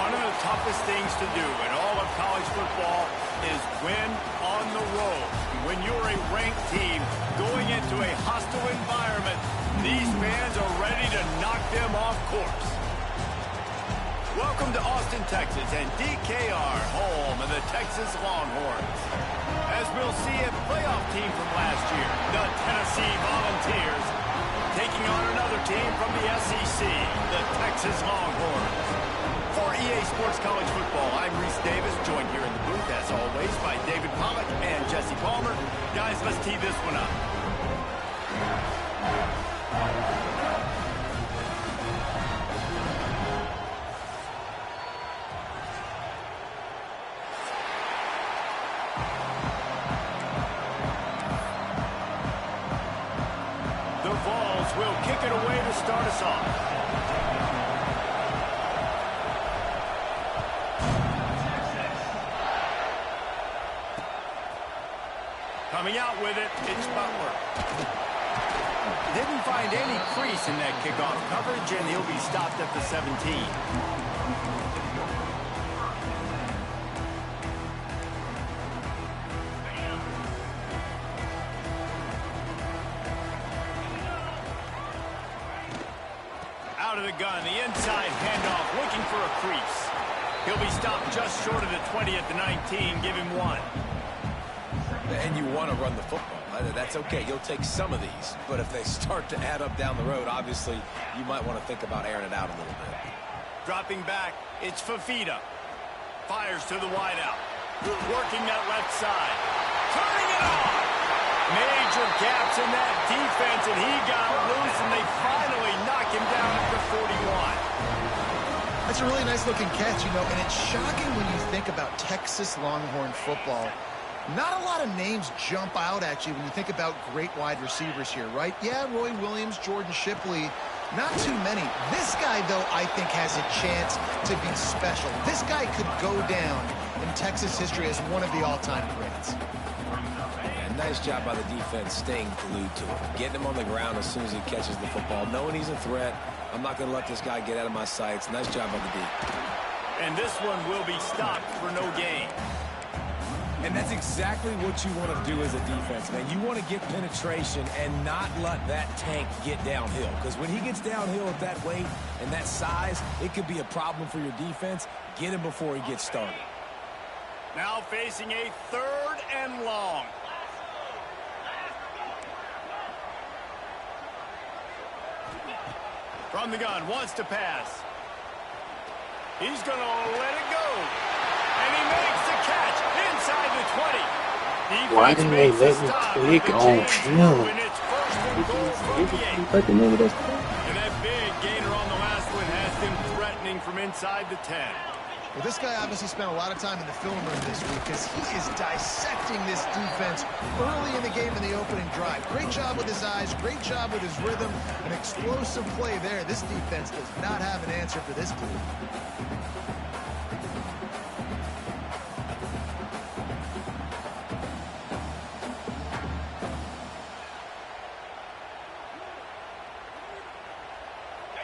One of the toughest things to do in all of college football is win on the road. When you're a ranked team going into a hostile environment, these fans are ready to knock them off course. Welcome to Austin, Texas, and DKR, home of the Texas Longhorns. As we'll see, a playoff team from last year, the Tennessee Volunteers, taking on another team from the SEC, the Texas Longhorns. For EA Sports College Football, I'm Reese Davis, joined here in the booth, as always, by David Pollack and Jesse Palmer. Guys, let's tee this one up. The Vols will kick it away to start us off. Coming out with it, it's Butler. Didn't find any crease in that kickoff coverage, and he'll be stopped at the 17. Out of the gun, the inside handoff, looking for a crease. He'll be stopped just short of the 20 at the 19, give him one. And you want to run the football. That's okay. You'll take some of these. But if they start to add up down the road, obviously, you might want to think about airing it out a little bit. Dropping back, it's Fafita. Fires to the wideout. Working that left side. Turning it on. Major gaps in that defense, and he got loose, and they finally knock him down at the 41. That's a really nice-looking catch, and it's shocking when you think about Texas Longhorn football. Not a lot of names jump out at you when you think about great wide receivers here, right? Yeah, Roy Williams, Jordan Shipley, not too many. This guy, though, I think has a chance to be special. This guy could go down in Texas history as one of the all-time greats. And nice job by the defense staying glued to him. Getting him on the ground as soon as he catches the football. Knowing he's a threat, I'm not going to let this guy get out of my sights. Nice job by the D. And this one will be stopped for no gain. And that's exactly what you want to do as a defense, man. You want to get penetration and not let that tank get downhill. Because when he gets downhill at that weight and that size, it could be a problem for your defense. Get him before he gets started. Now facing a 3rd and long. From the gun, wants to pass. He's going to let it go. And he makes the catch inside the 20. Why didn't they let me click on film? And that big gainer on the last one has him threatening from inside the 10. Well, this guy obviously spent a lot of time in the film room this week because he is dissecting this defense early in the game in the opening drive. Great job with his eyes, great job with his rhythm, an explosive play there. This defense does not have an answer for this dude.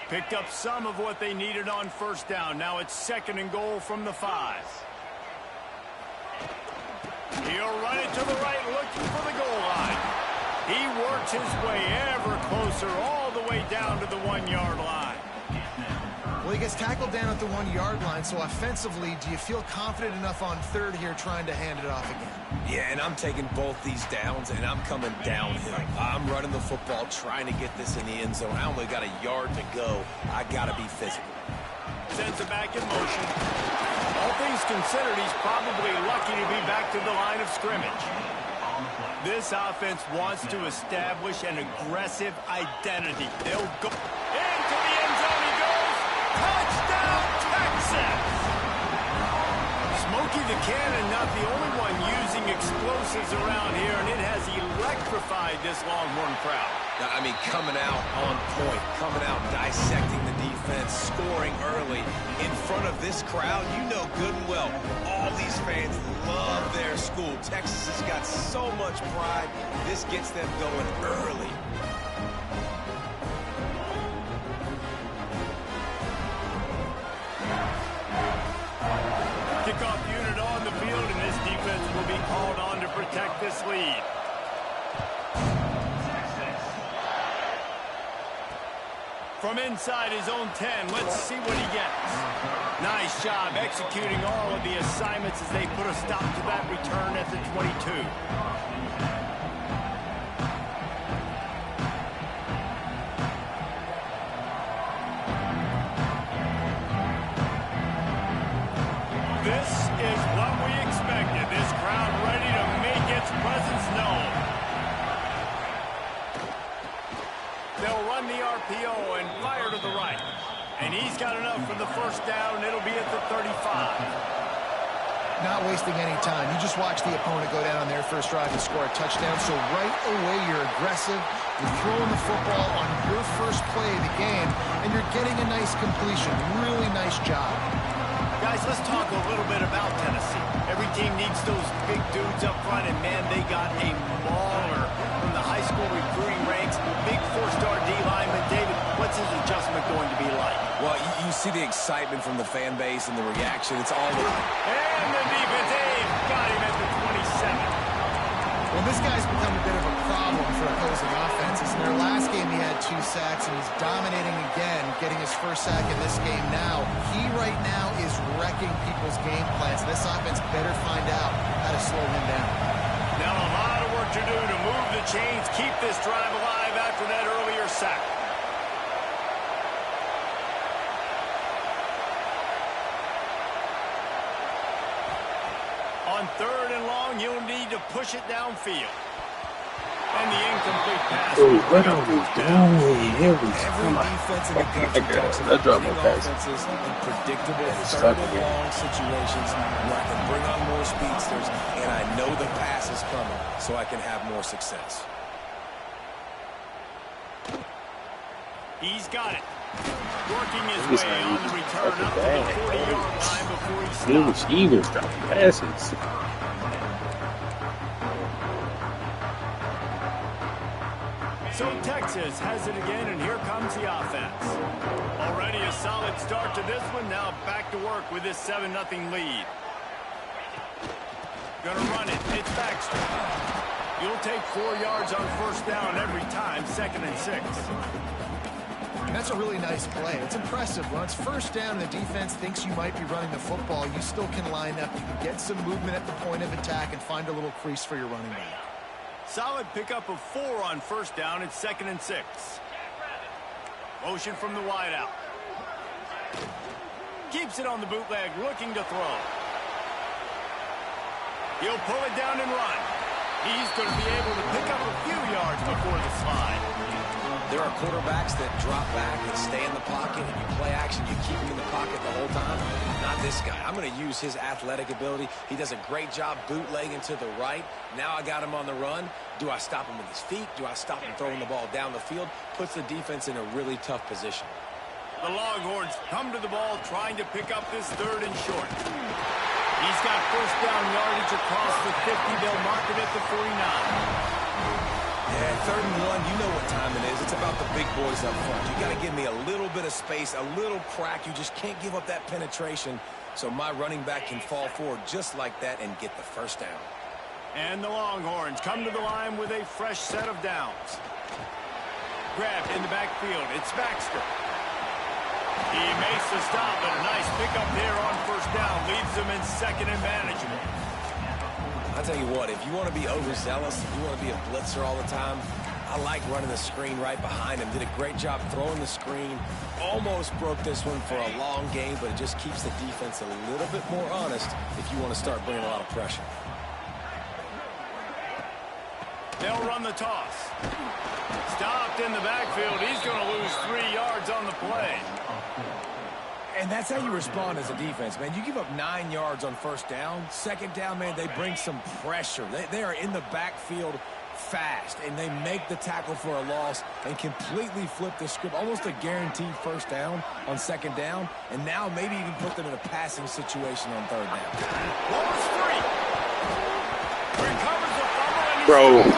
Picked up some of what they needed on first down. Now it's 2nd and goal from the 5. He'll run it to the right, looking for the goal line. He works his way ever closer, all the way down to the 1-yard line. Well, he gets tackled down at the 1-yard line, so offensively, do you feel confident enough on 3rd here trying to hand it off again? Yeah, and I'm taking both these downs, and I'm coming downhill. I'm running the football, trying to get this in the end zone. I only got a yard to go. I got to be physical. Sends it back in motion. All things considered, he's probably lucky to be back to the line of scrimmage. This offense wants to establish an aggressive identity. They'll go into the end zone. He goes. Touchdown, Texas! Smokey the Cannon, not the only one using explosives around here, and it has electrified this Longhorn crowd. I mean, coming out on point, coming out dissecting the defense, scoring early in front of this crowd. You know good and well, all these fans love their school. Texas has got so much pride. This gets them going early. protect this lead. From inside his own 10, let's see what he gets. Nice job executing all of the assignments as they put a stop to that return at the 22. This is what we expected. This crowd ready to make its presence known. They'll run the RPO and fire to the right. And he's got enough for the first down, and it'll be at the 35. Not wasting any time. You just watch the opponent go down on their first drive and score a touchdown. So right away, you're aggressive. You're throwing the football on your first play of the game, and you're getting a nice completion. Really nice job. Guys, let's talk a little bit about Tennessee. Every team needs those big dudes up front, and man, they got a mauler from the high school recruiting ranks. Big four-star D lineman. David, what's his adjustment going to be like? Well, you see the excitement from the fan base and the reaction. It's all over. And the defense, they've got him at the 27. Well, this guy's become a bit of a problem for opposing offenses. In their last game, he had 2 sacks, and he's dominating again, getting his first sack in this game now. He right now is wrecking people's game plans. This offense better find out how to slow him down. Now a lot of work to do to move the chains, keep this drive alive after that earlier sack. On 3rd and long, you'll need to push it downfield. And the incomplete pass. Oh, what are we doing? Here we Every go. defense in the country talks about getting offenses in predictable third and long situations where I can bring on more speedsters and I know the pass is coming so I can have more success. He's got it. Working his way on the return up to the 40-yard line before he stops. He was dropping passes. So Texas has it again, and here comes the offense. Already a solid start to this one. Now back to work with this 7-0 lead. Gonna run it. It's Baxter. You'll take 4 yards on first down every time, 2nd and 6. And that's a really nice play. It's impressive. When it's first down and the defense thinks you might be running the football, you still can line up. You can get some movement at the point of attack and find a little crease for your running back. Solid pickup of 4 on first down. It's 2nd and 6. Motion from the wideout. Keeps it on the bootleg, looking to throw. He'll pull it down and run. He's going to be able to pick up a few yards before the slide. There are quarterbacks that drop back and stay in the pocket, and you play action, you keep him in the pocket the whole time. Not this guy. I'm going to use his athletic ability. He does a great job bootlegging to the right. Now I got him on the run. Do I stop him with his feet? Do I stop him throwing the ball down the field? Puts the defense in a really tough position. The Longhorns come to the ball trying to pick up this 3rd and short. He's got first down yardage across the 50. They'll mark it at the 49. Yeah, 3rd and 1, you know what time it is. It's about the big boys up front. You got to give me a little bit of space, a little crack. You just can't give up that penetration so my running back can fall forward just like that and get the first down. And the Longhorns come to the line with a fresh set of downs. Grabbed in the backfield. It's Baxter. He makes the stop, but a nice pickup there on first down. Leaves them in 2nd and manageable. I'll tell you what, if you want to be overzealous, if you want to be a blitzer all the time, I like running the screen right behind him. Did a great job throwing the screen. Almost broke this one for a long game, but it just keeps the defense a little bit more honest if you want to start bringing a lot of pressure. They'll run the toss. Stopped in the backfield. He's going to lose 3 yards on the play. And that's how you respond as a defense, man. You give up 9 yards on first down. 2nd down, man, they bring some pressure. They are in the backfield fast, and they make the tackle for a loss and completely flip the script. Almost a guaranteed first down on 2nd down, and now maybe even put them in a passing situation on 3rd down. Ball's free. Recovers the fumble, and he's Bro, going.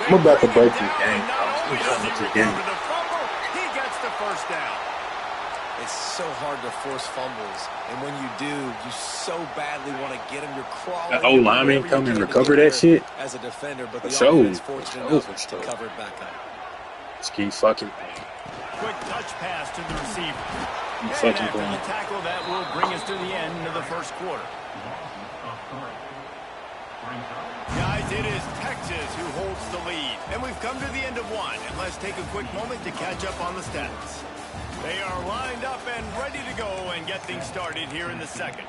I'm about to break this Down, game. and not only does he This recover game. the fumble, he gets the first down. It's so hard to force fumbles, and when you do, you so badly want to get them. You're crawling. The old lineman come and recover that shit. As a defender, but the show. offense fortunate enough to cover it back up. Just keep fucking Quick touch pass to the receiver. And fucking after the tackle, that will bring us to the end of the first quarter. Guys, it is Texas who holds the lead. And we've come to the end of one. And let's take a quick moment to catch up on the stats. They are lined up and ready to go and get things started here in the second.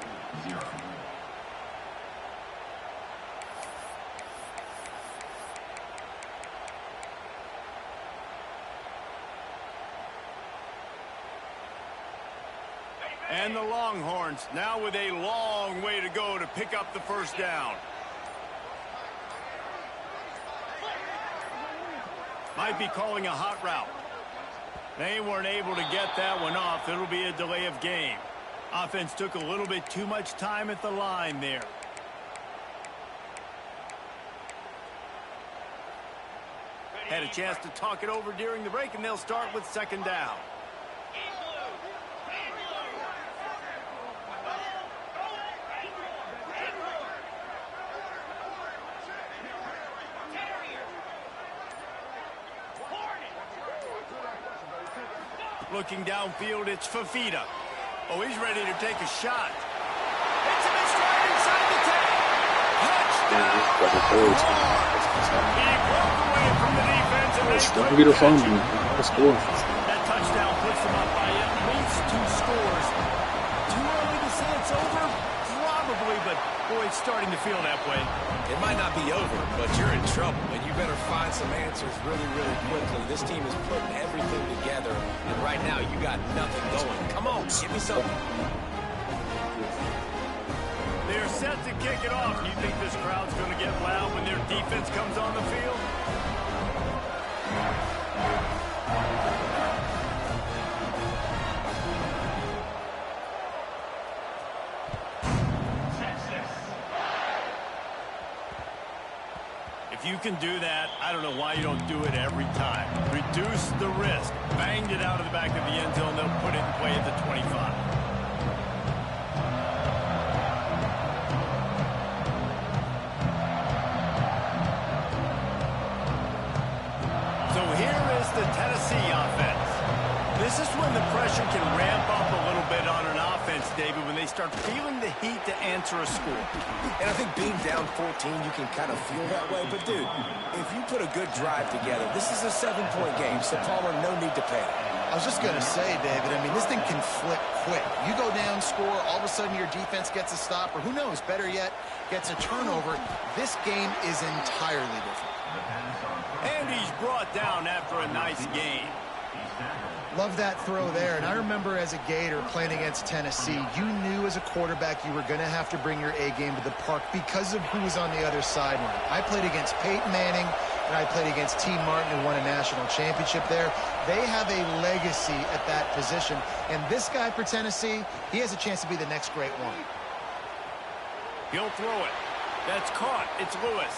And the Longhorns now with a long way to go to pick up the first down. Might be calling a hot route. They weren't able to get that one off. It'll be a delay of game. Offense took a little bit too much time at the line there. Had a chance to talk it over during the break, and they'll start with second down. Looking downfield, it's Fafita. Oh, he's ready to take a shot. It's him in stride inside the 10. Touchdown! He broke away from the defense and they don't get a fumble. Score. That touchdown puts them up by at least 2 scores. Too early to say it's over? Probably, but boy, it's starting to feel that way. It might not be over, but you're in trouble, and you better find some answers really, really quickly. This team is putting everything together, and right now you got nothing going. Come on, give me something. They're set to kick it off. You think this crowd's going to get loud when their defense comes on the field? If you can do that, I don't know why you don't do it every time. Reduce the risk. Banged it out of the back of the end zone. They'll put it in play at the 25. So here is the Tennessee offense. This is when the pressure can ramp up a little bit on an offense, David, when they start feeling the heat to answer a score. And I think being down 14, you can kind of feel that way. But, dude, if you put a good drive together, this is a 7-point game. So, Palmer, no need to panic. I was just going to say, David, I mean, this thing can flip quick. You go down, score, all of a sudden your defense gets a stop, or who knows, better yet, gets a turnover. This game is entirely different. And he's brought down after a nice game. Love that throw there. And I remember as a Gator playing against Tennessee, you knew as a quarterback you were going to have to bring your A game to the park because of who was on the other sideline. I played against Peyton Manning, and I played against T. Martin, who won a national championship there. They have a legacy at that position. And this guy for Tennessee, he has a chance to be the next great one. He'll throw it. That's caught. It's Lewis.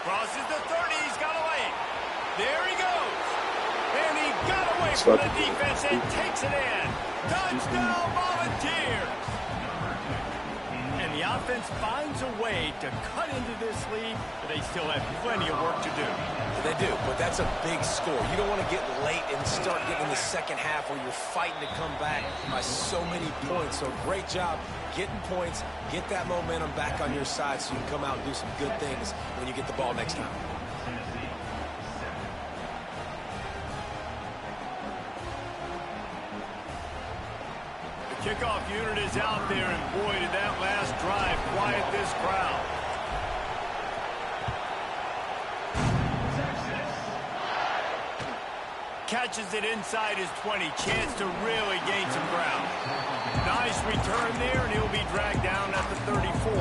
Crosses the 30. He's got a lane. There he goes. And he got away from the defense and takes it in. Touchdown, Volunteers! And the offense finds a way to cut into this lead, but they still have plenty of work to do. They do, but that's a big score. You don't want to get late and start getting in the second half where you're fighting to come back by so many points. So great job getting points, get that momentum back on your side so you can come out and do some good things when you get the ball next time. Kickoff unit is out there, and boy, did that last drive quiet this crowd. Catches it inside his 20. Chance to really gain some ground. Nice return there, and he'll be dragged down at the 34.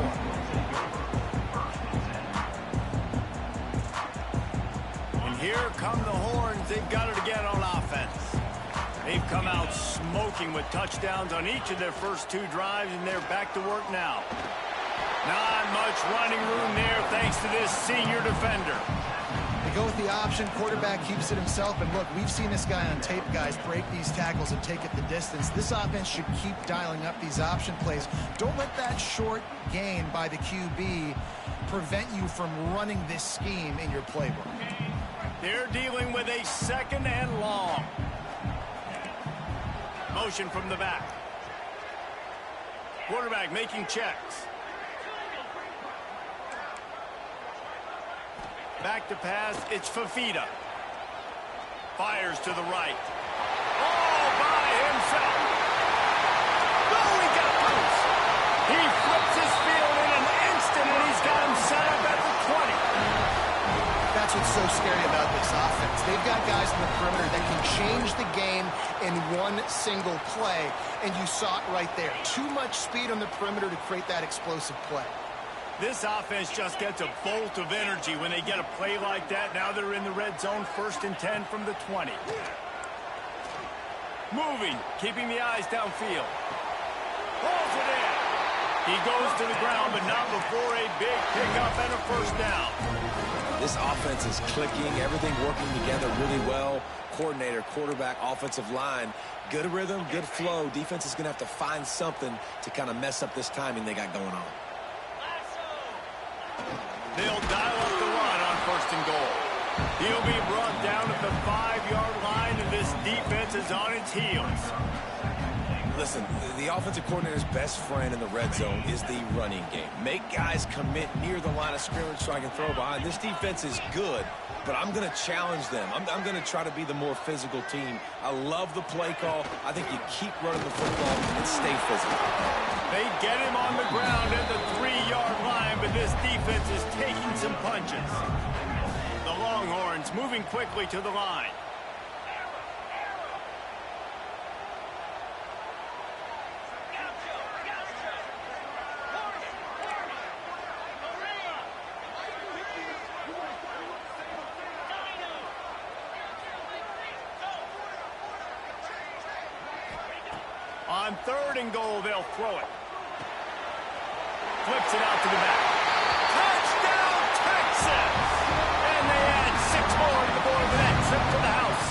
And here come the Horns. They've got it again on offense. They've come out smoking with touchdowns on each of their first 2 drives, and they're back to work now. Not much running room there thanks to this senior defender. go with the option. Quarterback keeps it himself. And look, we've seen this guy on tape, guys, break these tackles and take it the distance. This offense should keep dialing up these option plays. Don't let that short gain by the QB prevent you from running this scheme in your playbook. They're dealing with a 2nd and long. Motion from the back. Quarterback making checks. Back to pass, it's Fafita. Fires to the right. All by himself. Oh, he got loose. He flips his field in an instant, and he's got him set up at the 20. That's what's so scary about this offense. They've got guys in the perimeter that can change the game in one single play, and you saw it right there. Too much speed on the perimeter to create that explosive play. This offense just gets a bolt of energy when they get a play like that. Now they're in the red zone, 1st and 10 from the 20. Moving, keeping the eyes downfield. Pulls it in. He goes to the ground, but not before a big pickup and a 1st down. This offense is clicking, everything working together really well. Coordinator, quarterback, offensive line. Good rhythm, good flow. Defense is going to have to find something to kind of mess up this timing they got going on. They'll dial up the run on 1st and goal. He'll be brought down at the 5-yard line, and this defense is on its heels. Listen, the offensive coordinator's best friend in the red zone is the running game. Make guys commit near the line of scrimmage so I can throw behind. This defense is good, but I'm going to challenge them. I'm going to try to be the more physical team. I love the play call. I think you keep running the football and stay physical. They get him on the ground at the 3-yard line, but this defense is taking some punches. The Longhorns moving quickly to the line. On 3rd and goal, they'll throw it. Flips it out to the back. Touchdown, Texas! And they add 6 more to the board for that trip to the house.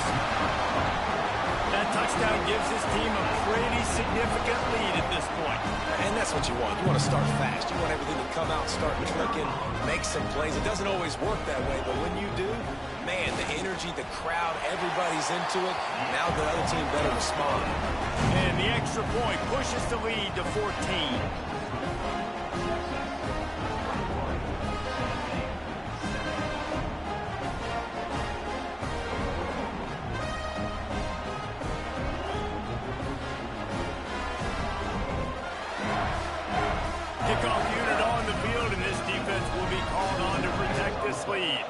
That touchdown gives his team a pretty significant lead at this point. And that's what you want. You want to start fast. You want everything to come out, start clicking, make some plays. It doesn't always work that way, but when you do, man, the energy, the crowd, everybody's into it. Now the other team better respond. And the extra point pushes the lead to 14. Kickoff unit on the field, and this defense will be called on to protect this lead.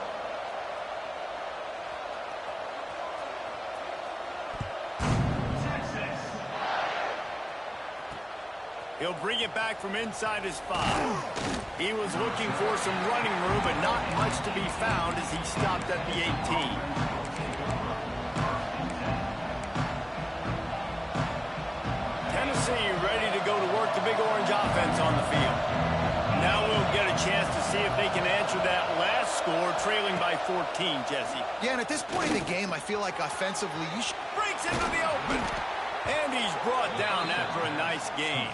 He'll bring it back from inside his 5. He was looking for some running room, but not much to be found as he stopped at the 18. Tennessee ready to go to work the Big Orange offense on the field. Now we'll get a chance to see if they can answer that last score, trailing by 14, Jesse. Yeah, and at this point in the game, I feel like offensively, you should... Breaks into the open. And he's brought down after a nice game.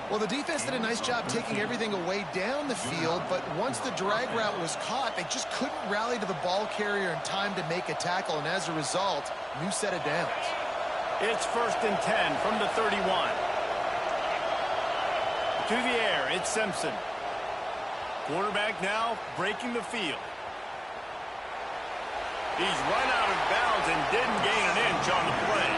Well, the defense did a nice job taking everything away down the field, but once the drag route was caught, they just couldn't rally to the ball carrier in time to make a tackle, and as a result, new set of downs. It's 1st and 10 from the 31. To the air, it's Simpson. Quarterback now breaking the field. He's run out of bounds and didn't gain an inch on the play.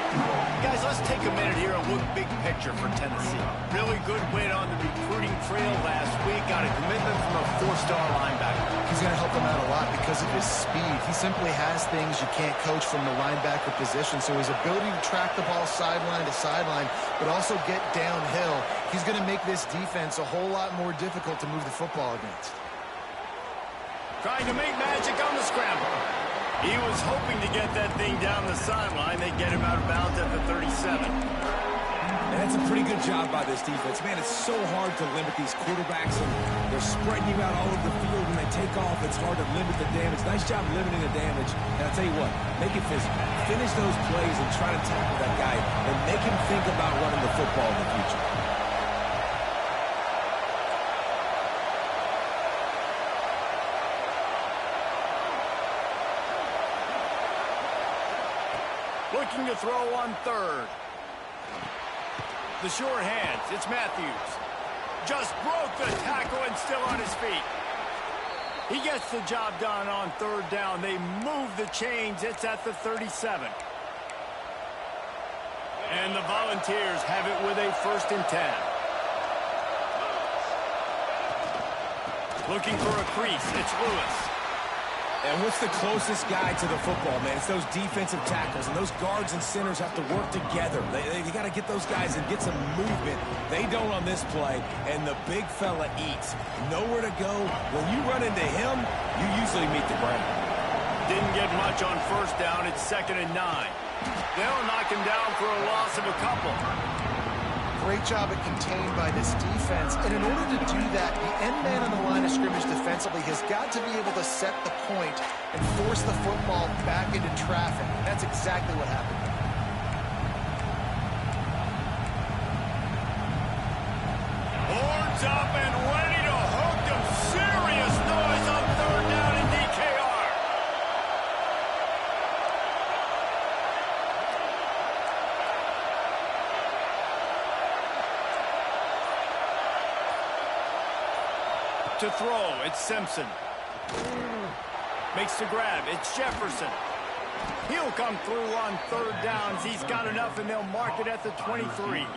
Guys, let's take a minute here and look big picture for Tennessee. Really good win on the recruiting trail last week. Got a commitment from a 4-star linebacker. He's going to help them out a lot because of his speed. He simply has things you can't coach from the linebacker position. So his ability to track the ball sideline to sideline, but also get downhill, he's going to make this defense a whole lot more difficult to move the football against. Trying to make magic on the scramble. He was hoping to get that thing down the sideline. They get him out of bounds at the 37. And That's a pretty good job by this defense. Man, it's so hard to limit these quarterbacks, and they're spreading you out all over the field. When they take off, it's hard to limit the damage. Nice job limiting the damage. And I'll tell you what, make it physical. Finish those plays and try to tackle that guy and make him think about running the football in the future. Looking to throw on third. The sure hands. It's Matthews. Just broke the tackle and still on his feet. He gets the job done on third down. They move the chains. It's at the 37. And the Volunteers have it with a 1st and 10. Looking for a crease. It's Lewis. And what's the closest guy to the football, man? It's those defensive tackles, and those guards and centers have to work together. They got to get those guys and get some movement. They don't on this play, and the big fella eats. Nowhere to go. When you run into him, you usually meet the ground. Didn't get much on 1st down. It's 2nd and 9. They'll knock him down for a loss of a couple. Great job at contained by this defense. And in order to do that, the end man on the line of scrimmage defensively has got to be able to set the point and force the football back into traffic. That's exactly what happened. Horns up and ready to hook them. Serious noise on 3rd down in DKR. To throw, it's Simpson. Makes the grab, it's Jefferson. He'll come through on 3rd downs. He's got enough, and they'll mark it at the 23. Hey,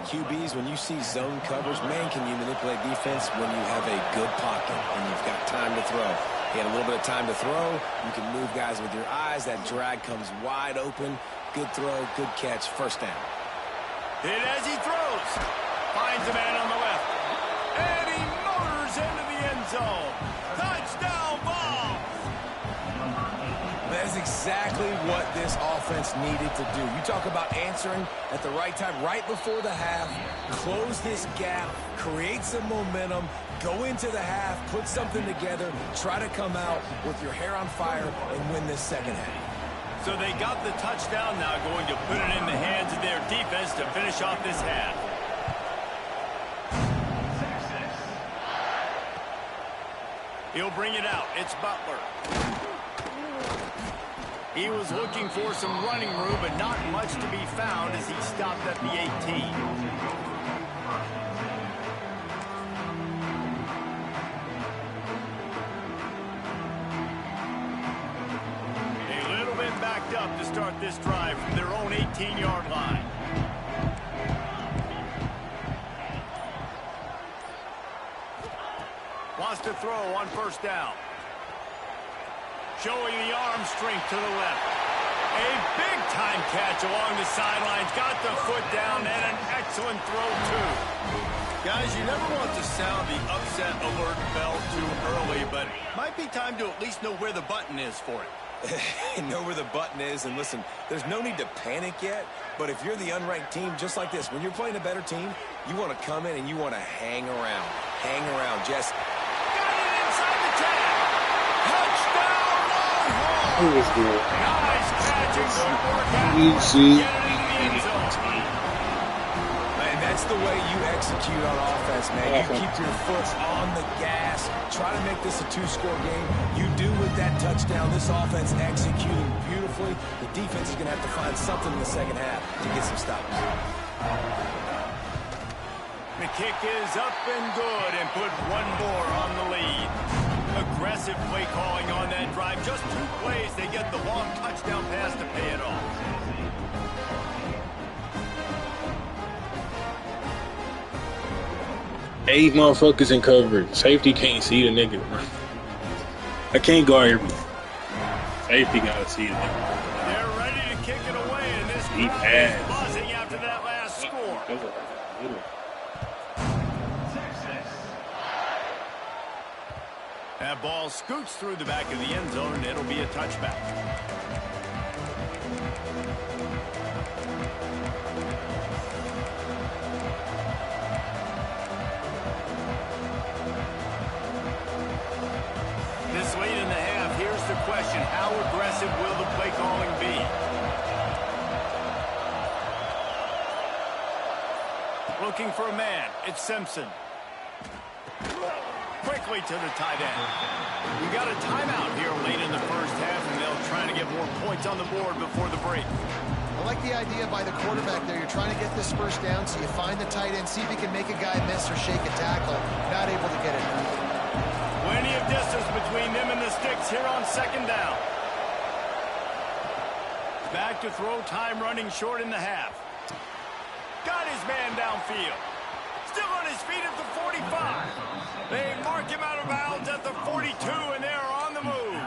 QBs, when you see zone coverage, man, can you manipulate defense when you have a good pocket and you've got time to throw. You had a little bit of time to throw. You can move guys with your eyes. That drag comes wide open. Good throw, good catch, 1st down. Hit as he throws. Finds a man on the left. And he motors into the end zone. Touchdown ball. That is exactly what this offense needed to do. You talk about answering at the right time, right before the half, close this gap, create some momentum, go into the half, put something together, try to come out with your hair on fire and win this 2nd half. So they got the touchdown, now going to put it in the hands of their defense to finish off this half. He'll bring it out. It's Butler. He was looking for some running room, but not much to be found as he stopped at the 18. A little bit backed up to start this drive from their own 18-yard line. Wants to throw on 1st down. Showing the arm strength to the left. A big-time catch along the sidelines. Got the foot down and an excellent throw, too. Guys, you never want to sound the upset alert bell too early, but might be time to at least know where the button is for it. Know where the button is, and listen, there's no need to panic yet, but if you're the unranked team, just like this, when you're playing a better team, you want to come in and you want to hang around. Hang around, Jess. Got it inside the 10. Touchdown, Longhorns. It was good. Nice catch and good work. Easy. Get it into the end zone. Man, that's the way you execute on offense, man. You keep your foot on the gas. Try to make this a 2-score game. You do with that touchdown. This offense executing beautifully. The defense is going to have to find something in the 2nd half to get some stops. The kick is up and good and put one more on the lead. Aggressive play calling on that drive. Just 2 plays, they get the long touchdown pass to pay it off. Eight motherfuckers in coverage. Safety can't see the nigga. I can't guard him. Safety gotta see the nigga. They're ready to kick it away, and this crowd is buzzing after that last score. That ball scoots through the back of the end zone, and it'll be a touchback. question, how aggressive will the play calling be? Looking for a man. It's Simpson. Quickly to the tight end. We got a timeout here late in the first half, and they'll try to get more points on the board before the break. I like the idea by the quarterback there. You're trying to get this first down, so you find the tight end, see if he can make a guy miss or shake a tackle. Not able to get it done. Plenty of distance between them and the sticks here on second down. Back to throw, time running short in the half. Got his man downfield. Still on his feet at the 45. They mark him out of bounds at the 42, and they're on the move.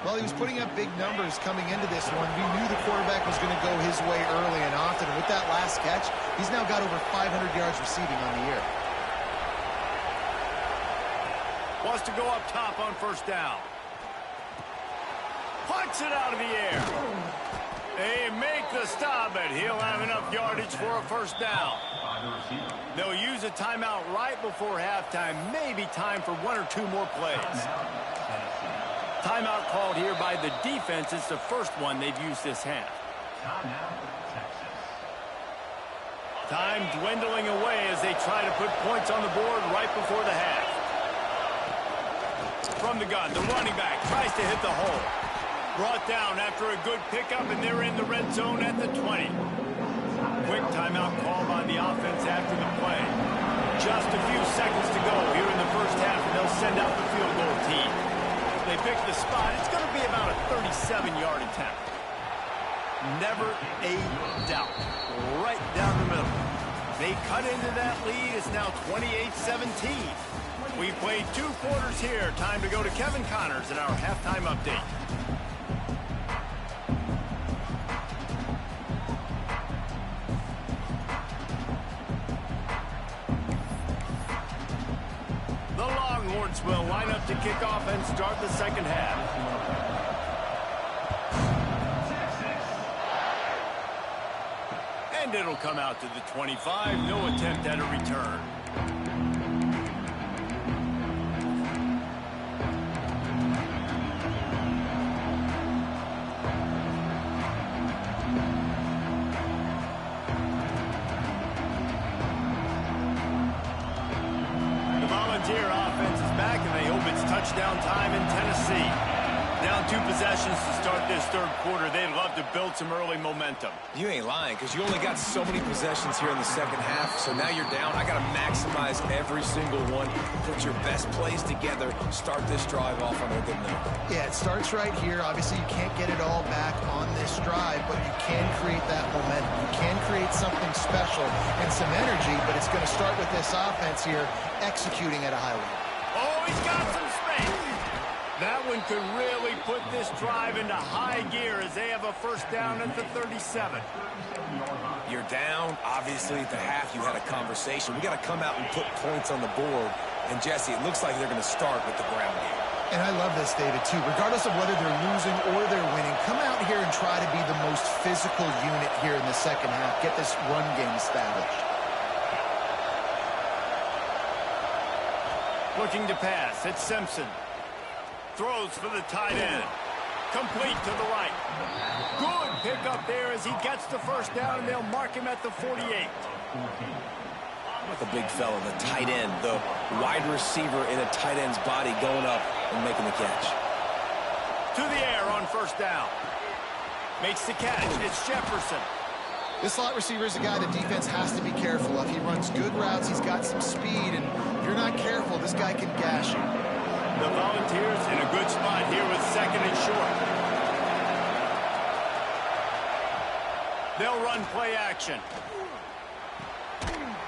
Well, he was putting up big numbers coming into this one. We knew the quarterback was going to go his way early and often. And with that last catch, he's now got over 500 yards receiving on the year. Wants to go up top on first down. Punts it out of the air. They make the stop, but he'll have enough yardage for a first down. They'll use a timeout right before halftime. Maybe time for one or two more plays. Timeout called here by the defense. It's the first one they've used this half. Time dwindling away as they try to put points on the board right before the half. From the gun, the running back tries to hit the hole. Brought down after a good pickup, and they're in the red zone at the 20. Quick timeout call by the offense after the play. Just a few seconds to go here in the first half, and they'll send out the field goal team. They pick the spot. It's going to be about a 37-yard attempt. Never a doubt. Right down the middle. They cut into that lead. It's now 28-17. We played 2 quarters here. Time to go to Kevin Connors in our halftime update. The Longhorns will line up to kick off and start the second half. And it'll come out to the 25. No attempt at a return. Touchdown time in Tennessee. Down 2 possessions to start this third quarter. They'd love to build some early momentum. You ain't lying, because you only got so many possessions here in the second half, so now you're down. I got to maximize every single one. Put your best plays together. Start this drive off on a good note. Yeah, it starts right here. Obviously, you can't get it all back on this drive, but you can create that momentum. You can create something special and some energy, but it's going to start with this offense here executing at a high level. Oh, he's got some space. That one could really put this drive into high gear as they have a first down at the 37. You're down. Obviously, at the half, you had a conversation. We got to come out and put points on the board. And, Jesse, it looks like they're going to start with the ground game. And I love this, David, too. Regardless of whether they're losing or they're winning, come out here and try to be the most physical unit here in the second half. Get this run game established. Looking to pass. It's Simpson. Throws for the tight end. Complete to the right. Good pickup there as he gets the first down, and they'll mark him at the 48. The big fella, the tight end, the wide receiver in a tight end's body going up and making the catch. To the air on first down. Makes the catch. It's Jefferson. This slot receiver is a guy the defense has to be careful of. He runs good routes. He's got some speed, and if you're not careful, this guy can gash you. The Volunteers in a good spot here with second and short. They'll run play action.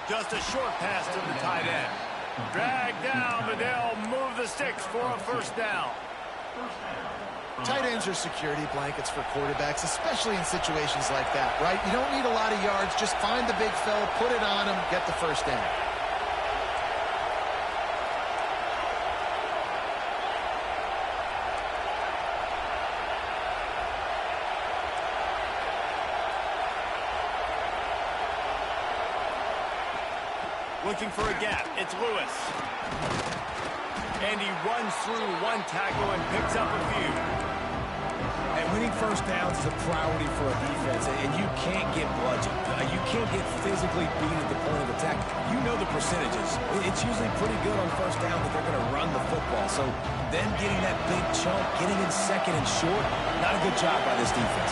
Just a short pass to the tight end. Dragged down, but they'll move the sticks for a first down. Tight ends are security blankets for quarterbacks, especially in situations like that, right? You don't need a lot of yards. Just find the big fella, put it on him, get the first down. Looking for a gap. It's Lewis. And he runs through one tackle and picks up a few. And winning first downs is a priority for a defense, and you can't get bludgeoned. You can't get physically beat at the point of attack. You know the percentages. It's usually pretty good on first down that they're going to run the football. So then getting that big chunk, getting in second and short, not a good job by this defense.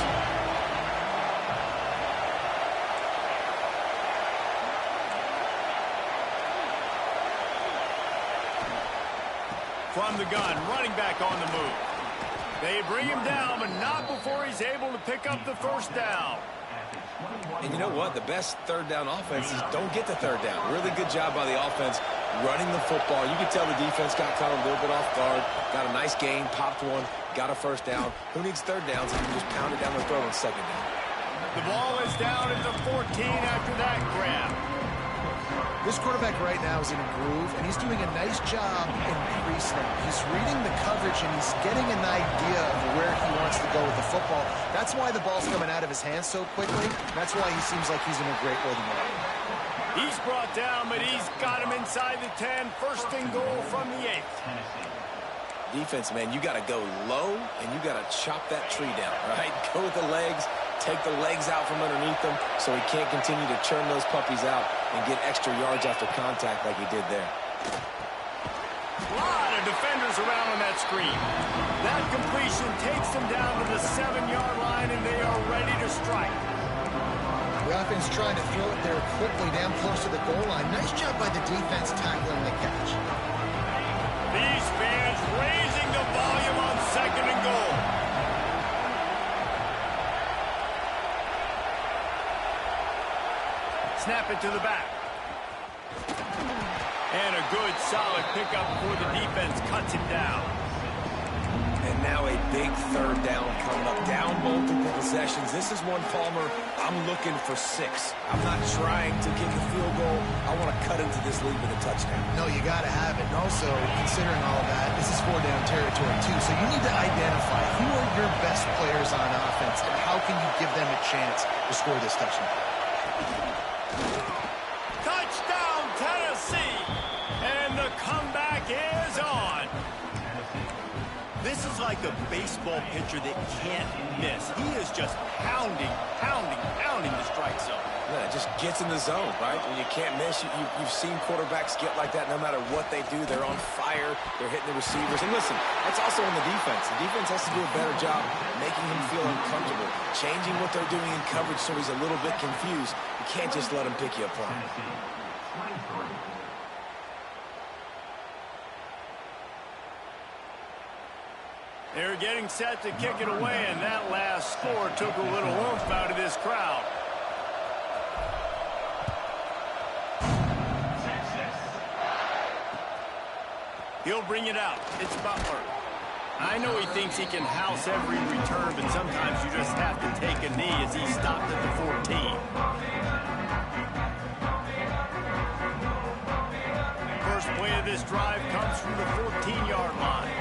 From the gun, running back on the move. They bring him down, but not before he's able to pick up the first down. And you know what? The best third down offenses don't get the third down. Really good job by the offense running the football. You can tell the defense got caught a little bit off guard, got a nice gain, popped one, got a first down. Who needs third downs if you can just pound it down the throat on second down? The ball is down at the 14 after that grab. This quarterback right now is in a groove, and he's doing a nice job in pre-snap. He's reading the coverage, and he's getting an idea of where he wants to go with the football. That's why the ball's coming out of his hands so quickly. That's why he seems like he's in a great rhythm. He's brought down, but he's got him inside the 10. First and goal from the 8. Defense, man, you got to go low, and you got to chop that tree down, right? Go with the legs, take the legs out from underneath them so he can't continue to churn those puppies out and get extra yards after contact like he did there. A lot of defenders around on that screen. That completion takes them down to the 7-yard line, and they are ready to strike. The offense trying to throw it there quickly down close to the goal line. Nice job by the defense tackling the catch. These fans raising the volume on second and goal. Snap it to the back. And a good, solid pickup before the defense cuts him down. And now a big third down coming up. Down multiple possessions. This is one, Palmer, I'm looking for 6. I'm not trying to kick a field goal. I want to cut into this lead with a touchdown. No, you got to have it. And also, considering all that, this is 4-down territory, too. So you need to identify who are your best players on offense and how can you give them a chance to score this touchdown. Touchdown, Tennessee! And the comeback is on. This is like a baseball pitcher that can't miss. He is just pounding the strike zone. Yeah, it just gets in the zone, right? When you can't miss, you've seen quarterbacks get like that no matter what they do. They're on fire. They're hitting the receivers. And listen, that's also on the defense. The defense has to do a better job making him feel uncomfortable, changing what they're doing in coverage so he's a little bit confused. You can't just let him pick you apart. They're getting set to kick it away, and that last score took a little oomph out of this crowd. He'll bring it out. It's Butler. I know he thinks he can house every return, but sometimes you just have to take a knee as he stopped at the 14. First play of this drive comes from the 14-yard line.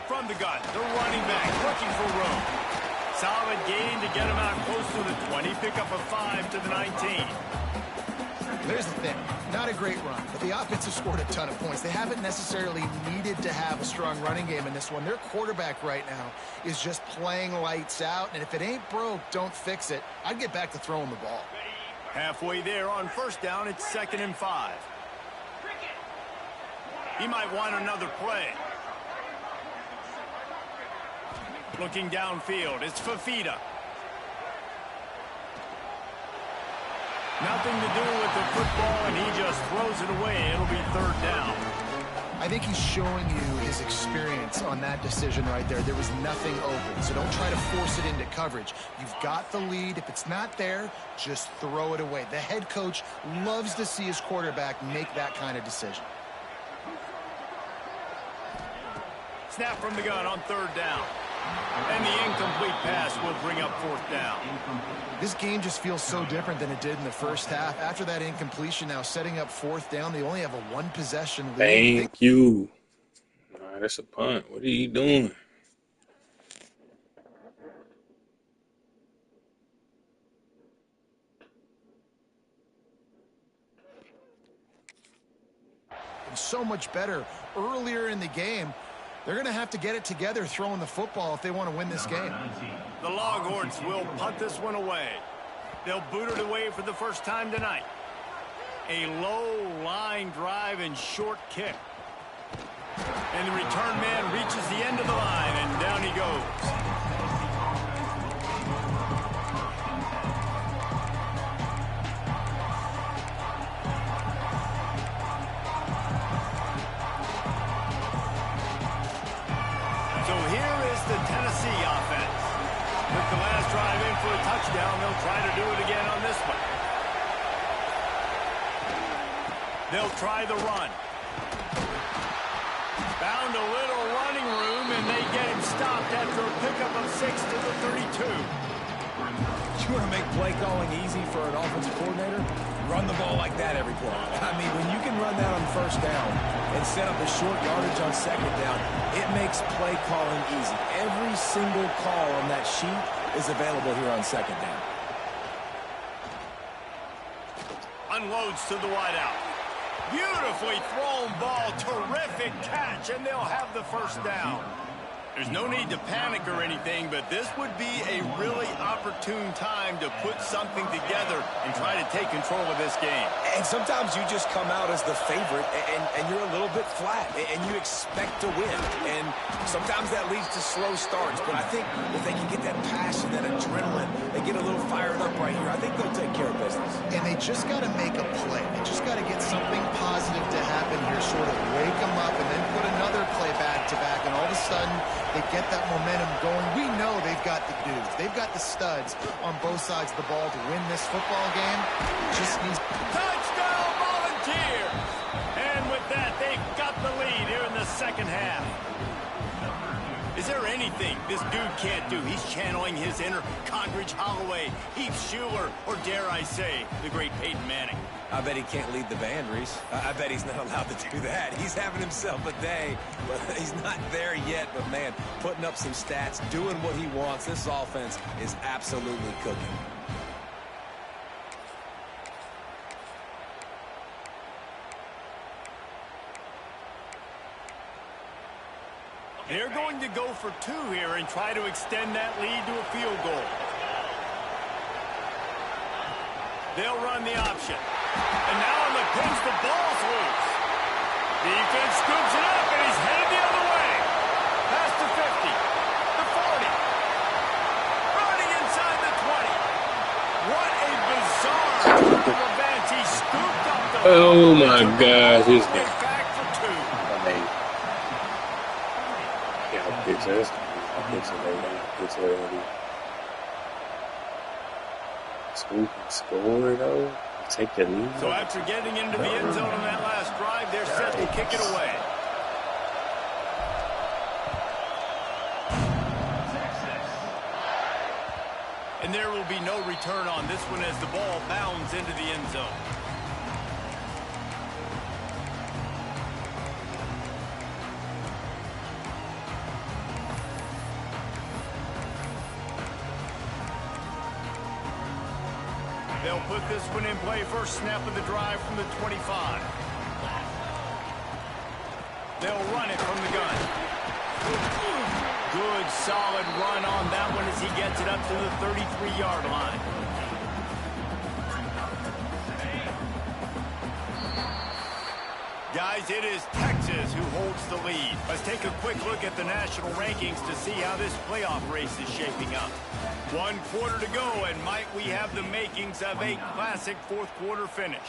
From the gun, the running back looking for room. Solid gain to get him out close to the 20. Pick up a 5 to the 19. Here's the thing. Not a great run, but the offense has scored a ton of points. They haven't necessarily needed to have a strong running game in this one. Their quarterback right now is just playing lights out, and if it ain't broke, don't fix it. I'd get back to throwing the ball. Halfway there on first down, it's 2nd and 5. He might want another play. Looking downfield, it's Fafita. Nothing to do with the football, and he just throws it away. It'll be 3rd down. I think he's showing you his experience on that decision right there. There was nothing open, so don't try to force it into coverage. You've got the lead. If it's not there, just throw it away. The head coach loves to see his quarterback make that kind of decision. Snap from the gun on 3rd down. And the incomplete pass will bring up 4th down. This game just feels so different than it did in the first half. After that incompletion, now setting up 4th down, they only have a 1-possession lead. Thank you. All right, that's a punt. What are you doing? so much better earlier in the game. They're going to have to get it together throwing the football if they want to win this game. The Longhorns will punt this one away. They'll boot it away for the first time tonight. A low line drive and short kick. And the return man reaches the end of the line, and down he goes. So here is the Tennessee offense. With the last drive in for a touchdown, they'll try to do it again on this one. They'll try the run. Found a little running room, and they get him stopped after a pickup of 6 to the 32. You want to make play calling easy for an offensive coordinator? Run the ball like that every play. I mean, when you can run that on first down and set up a short yardage on second down, it makes play calling easy. Every single call on that sheet is available here on second down. Unloads to the wideout. Beautifully thrown ball. Terrific catch, and they'll have the first down. There's no need to panic or anything, but this would be a really opportune time to put something together and try to take control of this game. And sometimes you just come out as the favorite, and you're a little bit flat, and you expect to win. And sometimes that leads to slow starts. But I think if they can get that passion, that adrenaline, they get a little fired up right here, I think they'll take care of business. And they just got to make a play. They just got to get something positive to happen here, sort of wake them up, and then put another play back-to-back, and all of a sudden they get that momentum going. We know they've got the dudes. They've got the studs on both sides of the ball to win this football game. Just needs... Touchdown, Volunteers! And with that, they've got the lead here in the second half. Is there anything this dude can't do? He's channeling his inner Condridge Holloway, Heath Schuler, or dare I say, the great Peyton Manning. I bet he can't lead the band, Reese. I bet he's not allowed to do that. He's having himself a day, but he's not there yet. But, man, putting up some stats, doing what he wants. This offense is absolutely cooking. They're going to go for 2 here and try to extend that lead to a field goal. They'll run the option. And now on the pinch, the ball's loose. Defense scoops it up, and he's headed the other way. Past the 50, the 40. Running inside the 20. What a bizarre turn of events. He scooped up the ball. Oh my gosh, this game. Back for 2. Amazing. Yeah, I'll fix this. I'll fix it later. I'll fix it already. Scoop and score, though. Take the lead. So after getting into the end zone on that last drive, they're set to kick it away. And there will be no return on this one as the ball bounds into the end zone. They'll put this one in play. First snap of the drive from the 25. They'll run it from the gun. Good, solid run on that one as he gets it up to the 33-yard line. Guys, it is Texas who holds the lead. Let's take a quick look at the national rankings to see how this playoff race is shaping up. 1 quarter to go, and might we have the makings of a classic fourth-quarter finish.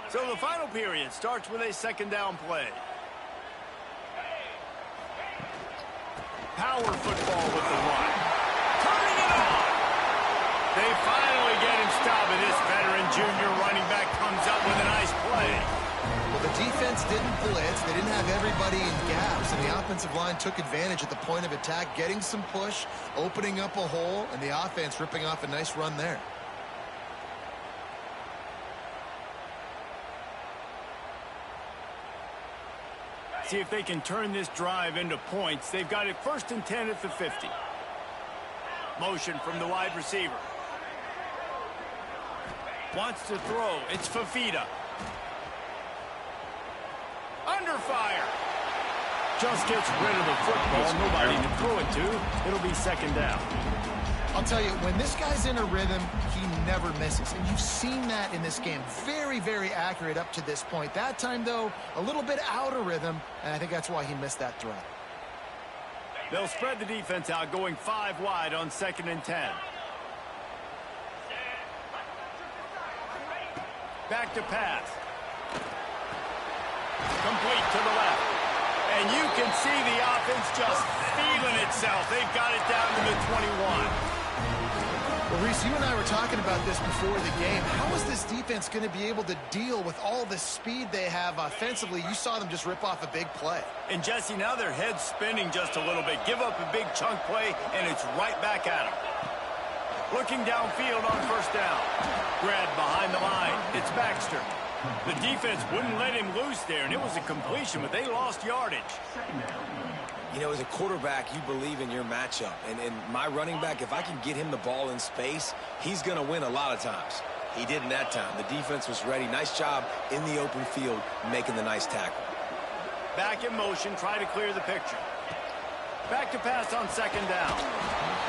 So the final period starts with a second down play. Power football with the run. Turning it on. They finally get him stopped, and this veteran junior running back comes up with a nice play. Well, the defense didn't blitz. They didn't have everybody in gaps, and the offensive line took advantage at the point of attack, getting some push, opening up a hole, and the offense ripping off a nice run there. See if they can turn this drive into points. They've got it 1st and 10 at the 50. Motion from the wide receiver. Wants to throw. It's Fafita. Under fire. Just gets rid of the football. Nobody to throw it to. It'll be 2nd down. I'll tell you, when this guy's in a rhythm, he never misses. And you've seen that in this game. Very, very accurate up to this point. That time, though, a little bit out of rhythm, and I think that's why he missed that throw. They'll spread the defense out, going 5 wide on 2nd and 10. Back to pass. Complete to the left. And you can see the offense just feeling itself. They've got it down to the 21. Well, Reese, you and I were talking about this before the game. How is this defense going to be able to deal with all the speed they have offensively? You saw them just rip off a big play. And, Jesse, now their head's spinning just a little bit. Give up a big chunk play, and it's right back at them. Looking downfield on 1st down. Grabbed behind the line. It's Baxter. The defense wouldn't let him loose there, and it was a completion, but they lost yardage. You know, as a quarterback, you believe in your matchup. And my running back, if I can get him the ball in space, he's going to win a lot of times. He did in that time. The defense was ready. Nice job in the open field making the nice tackle. Back in motion, try to clear the picture. Back to pass on 2nd down.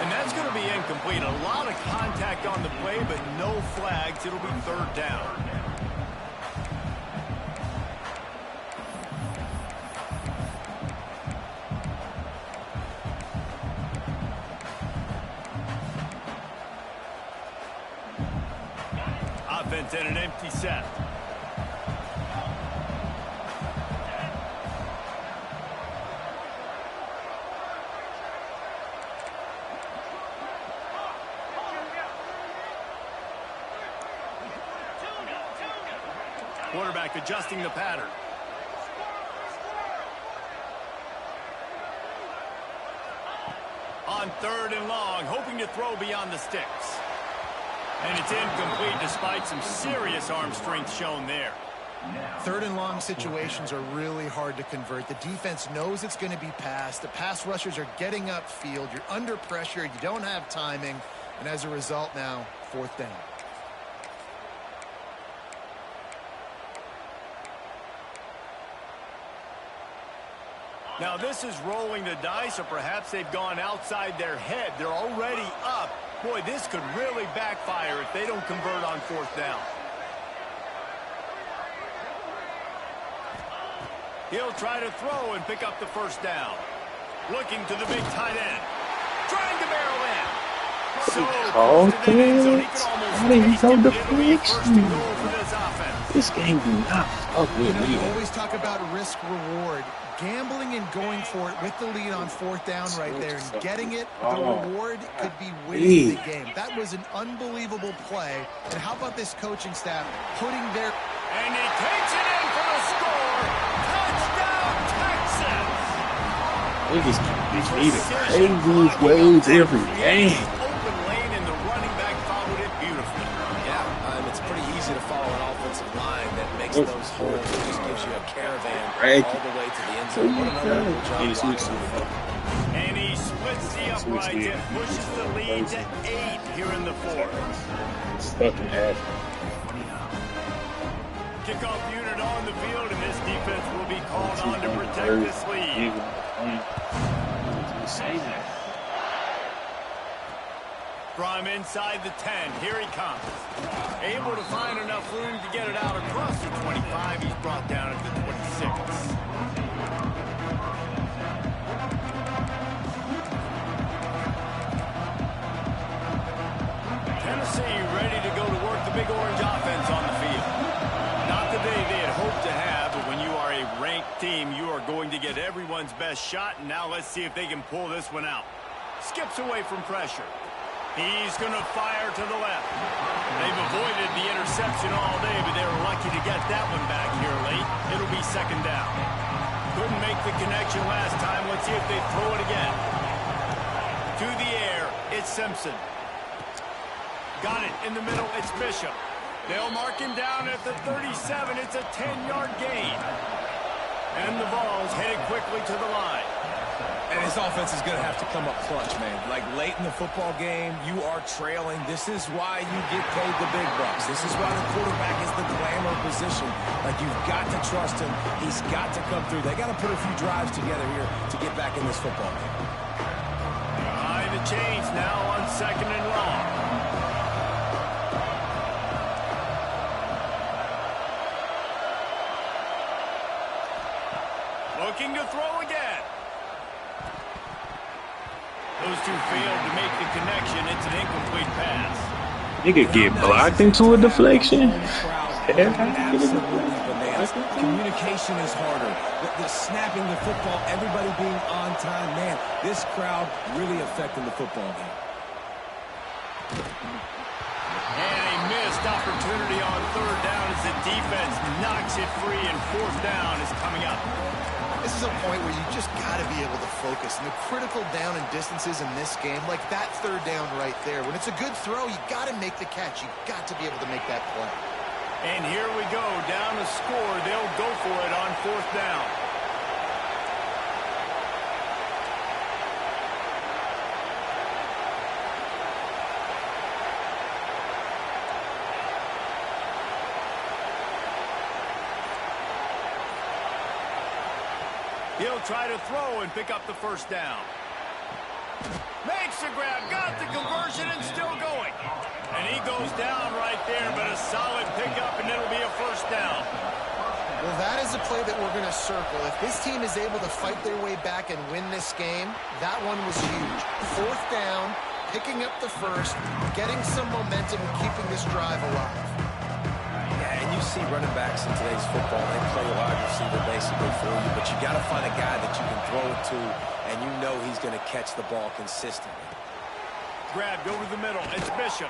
And that's going to be incomplete. A lot of contact on the play, but no flags. It'll be 3rd down. Offense in an empty set. Quarterback adjusting the pattern. On 3rd and long, hoping to throw beyond the sticks. And it's incomplete despite some serious arm strength shown there. 3rd and long situations are really hard to convert. The defense knows it's going to be passed. The pass rushers are getting upfield. You're under pressure. You don't have timing. And as a result now, 4th down. Now this is rolling the dice, or perhaps they've gone outside their head. They're already up. Boy, this could really backfire if they don't convert on 4th down. He'll try to throw and pick up the 1st down. Looking to the big tight end. Trying to barrel in. So close to the end zone, he could almost taste it. It'll be 1st and goal for this offense. This game do not fuck with me. We always talk about risk-reward. Gambling and going for it with the lead on 4th down right there and getting it, the reward could be winning the game. That was an unbelievable play. And how about this coaching staff putting their... And he takes it in for the score. Touchdown, Texas! Niggas keep beating crazy ways every game. Open lane and the running back followed it beautifully. Yeah, it's pretty easy to follow an offensive line that makes those holes. It just gives you a caravan all the way to the end zone. What another job blocking. And he splits the uprights and pushes the lead to 8 here in the 4th. It's fucking happening. Kickoff unit on the field, and this defense will be called on to protect this lead. From inside the 10, here he comes. Able to find enough room to get it out across the 25. He's brought down at the 26. Tennessee ready to go to work the big orange offense on the field. Not the day they had hoped to have, but when you are a ranked team, you are going to get everyone's best shot, and now let's see if they can pull this one out. Skips away from pressure. He's going to fire to the left. They've avoided the interception all day, but they were lucky to get that one back here late. It'll be 2nd down. Couldn't make the connection last time. Let's see if they throw it again. To the air, it's Simpson. Got it in the middle, it's Bishop. They'll mark him down at the 37. It's a 10-yard gain. And the ball's headed quickly to the line. And his offense is going to have to come up clutch, man. Like late in the football game, you are trailing. This is why you get paid the big bucks. This is why the quarterback is the glamour position. Like, you've got to trust him. He's got to come through. They got to put a few drives together here to get back in this football game. Behind the chains now on 2nd and long. Looking to throw again. Those two failed to make the connection. It's an incomplete pass. Nigga get blocked into a deflection. Absolutely bananas. Communication is harder. The snapping the football, everybody being on time. Man, this crowd really affecting the football game. And a missed opportunity on 3rd down as the defense knocks it free, and 4th down is coming up. This is a point where you just got to be able to focus. And the critical down and distances in this game, like that 3rd down right there, when it's a good throw, you got to make the catch. You got to be able to make that play. And here we go, down to score. They'll go for it on 4th down. He'll try to throw and pick up the 1st down. Makes the grab, got the conversion, and still going. And he goes down right there, but a solid pickup, and it'll be a 1st down. Well, that is a play that we're going to circle. If this team is able to fight their way back and win this game, that one was huge. 4th down, picking up the 1st, getting some momentum and keeping this drive alive. Yeah, and you see running backs in today's football, they play a wide receiver basically for you, but you got to find a guy that you can throw it to, and you know he's going to catch the ball consistently. Grabbed over the middle. It's Bishop.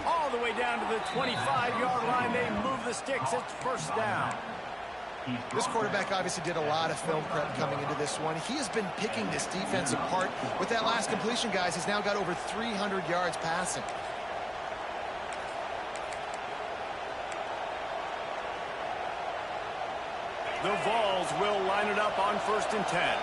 All the way down to the 25-yard line. They move the sticks. It's 1st down. This quarterback obviously did a lot of film prep coming into this one. He has been picking this defense apart. With that last completion, guys, he's now got over 300 yards passing. The Vols will line it up on 1st and 10.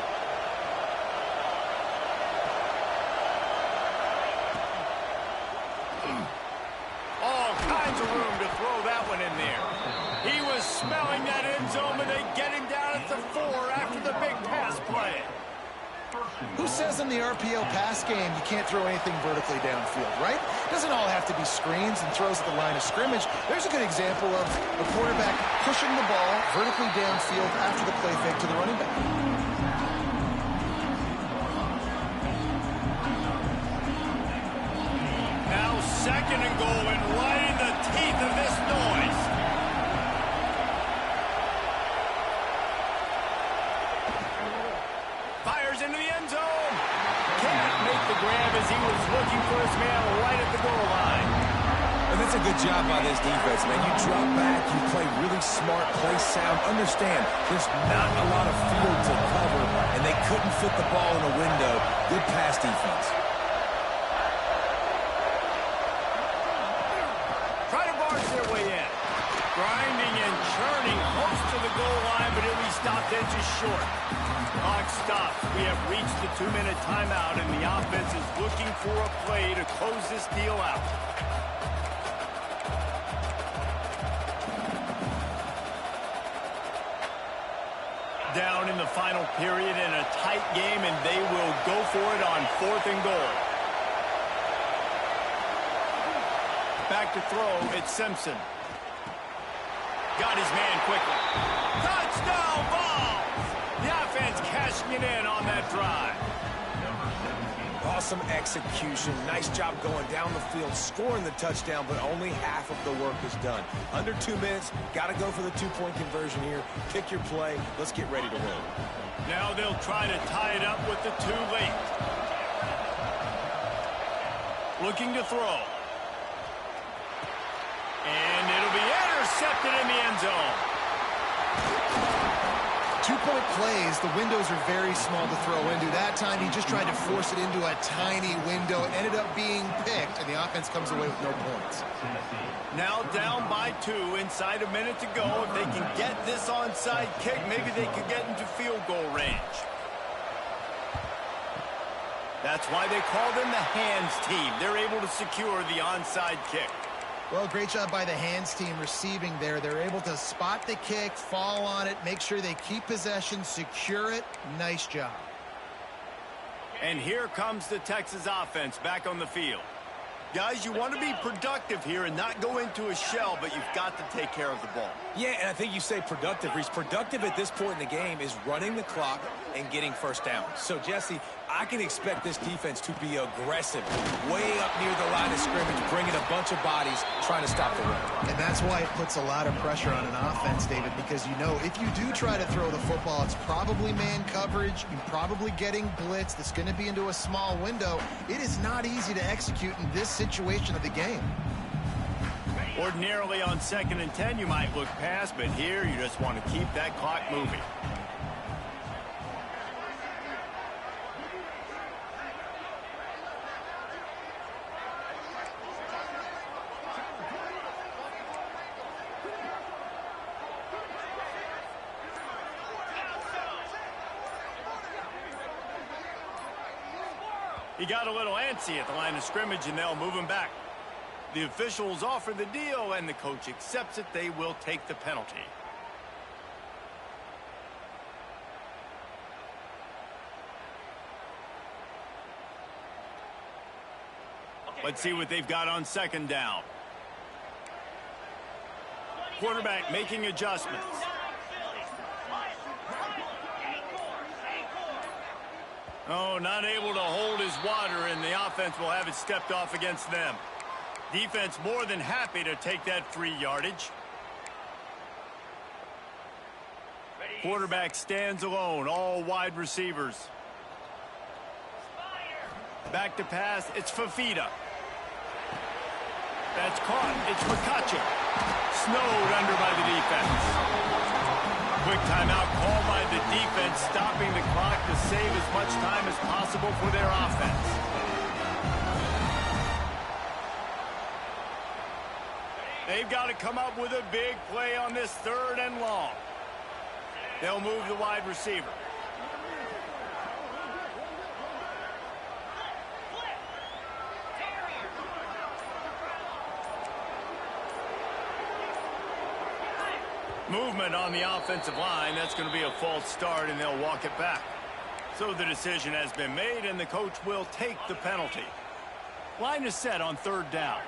All kinds of room to throw that one in there. He was smelling that end zone, but they get him down at the 4 after the big pass play. Who says in the RPO pass game you can't throw anything vertically downfield, right? It doesn't all have to be screens and throws at the line of scrimmage. There's a good example of a quarterback pushing the ball vertically downfield after the play fake to the running back. Now 2nd and goal, and right in the teeth of this noise. Fires into the end zone. Can't make the grab as he was looking for his man right at the goal line. And that's a good job by this defense, man. You drop back, you play really smart, play sound. Understand, there's not a lot of field to cover, and they couldn't fit the ball in a window. Good pass defense. Try to barge their way in. Grinding and churning close to the goal line, but he'll be stopped in just short. Clock stops. We have reached the 2-minute timeout, and the offense is looking for a play to close this deal out. Down in the final period in a tight game, and they will go for it on 4th and goal. Back to throw, it's Simpson. Got his man quickly. Touchdown Vols! The offense cashing it in on that drive. Awesome execution. Nice job going down the field, scoring the touchdown, but only half of the work is done. Under 2 minutes, got to go for the 2-point conversion here. Pick your play. Let's get ready to roll. Now they'll try to tie it up with the 2 late. Looking to throw. And it'll be intercepted in the end zone. 2 three-point plays, the windows are very small to throw into. That time, he just tried to force it into a tiny window. It ended up being picked, and the offense comes away with no points. Now down by 2, inside a minute to go. If they can get this onside kick, maybe they could get into field goal range. That's why they call them the hands team. They're able to secure the onside kick. Well, great job by the hands team receiving there. They're able to spot the kick, fall on it, make sure they keep possession, secure it. Nice job. And here comes the Texas offense back on the field. Guys, you want to be productive here and not go into a shell, but you've got to take care of the ball. Yeah, and I think you say productive, Reese. Productive at this point in the game is running the clock and getting first down. So, Jesse, I can expect this defense to be aggressive, way up near the line of scrimmage, bringing a bunch of bodies, trying to stop the run. And that's why it puts a lot of pressure on an offense, David, because you know if you do try to throw the football, it's probably man coverage. You're probably getting blitz that's going to be into a small window. It is not easy to execute in this situation of the game. Ordinarily on 2nd and 10, you might look past, but here you just want to keep that clock moving. He got a little antsy at the line of scrimmage, and they'll move him back. The officials offer the deal, and the coach accepts it. They will take the penalty. Let's see what they've got on 2nd down. Quarterback making adjustments. Oh, not able to hold his water, and the offense will have it stepped off against them. Defense more than happy to take that free yardage. Quarterback stands alone, all wide receivers. Back to pass, it's Fafita. That's caught, it's Fakacha. Snowed under by the defense. Quick timeout called by the defense, stopping the clock to save as much time as possible for their offense. They've got to come up with a big play on this 3rd and long. They'll move the wide receiver. Movement on the offensive line. That's going to be a false start, and they'll walk it back. So the decision has been made, and the coach will take the penalty. Line is set on 3rd down.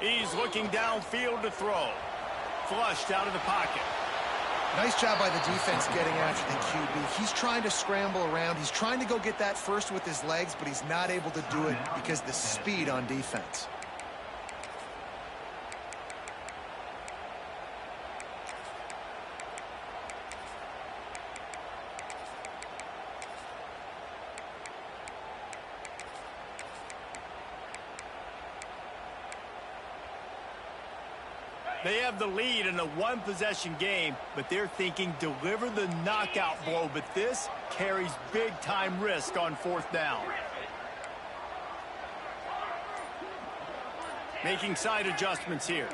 He's looking downfield to throw. Flushed out of the pocket. Nice job by the defense getting after the QB. He's trying to scramble around. He's trying to go get that first with his legs, but he's not able to do it because of the speed on defense. They have the lead in a one-possession game, but they're thinking deliver the knockout blow, but this carries big-time risk on 4th down. Making side adjustments here.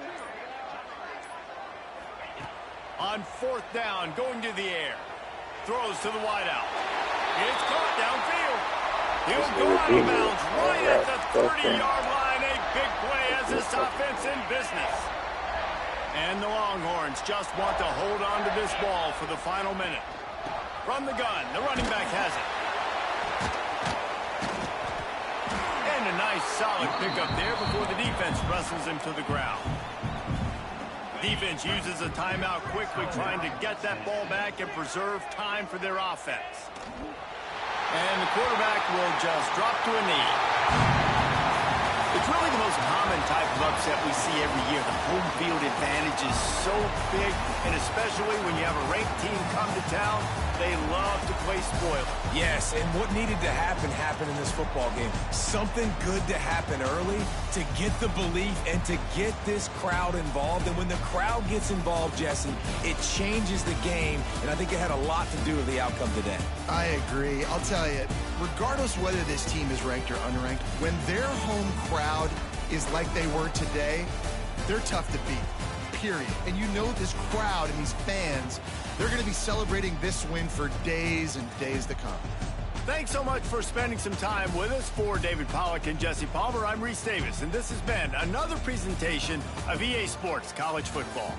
On 4th down, going to the air. Throws to the wideout. It's caught downfield. He'll go out of bounds right at the 30-yard line. A big play as this offense in business. And the Longhorns just want to hold on to this ball for the final minute. From the gun, the running back has it. And a nice solid pickup there before the defense wrestles him to the ground. Defense uses a timeout quickly, trying to get that ball back and preserve time for their offense. And the quarterback will just drop to a knee. It's really the most common type of upset we see every year. The home field advantage is so big, and especially when you have a ranked team come to town, they love to play spoiler. Yes, and what needed to happen happened in this football game. Something good to happen early to get the belief and to get this crowd involved. And when the crowd gets involved, Jesse, it changes the game, and I think it had a lot to do with the outcome today. I agree. I'll tell you, regardless whether this team is ranked or unranked, when their home crowd is like they were today, they're tough to beat, period. And you know this crowd and these fans, they're going to be celebrating this win for days and days to come. Thanks so much for spending some time with us. For David Pollack and Jesse Palmer, I'm Reese Davis, and this has been another presentation of EA Sports College Football.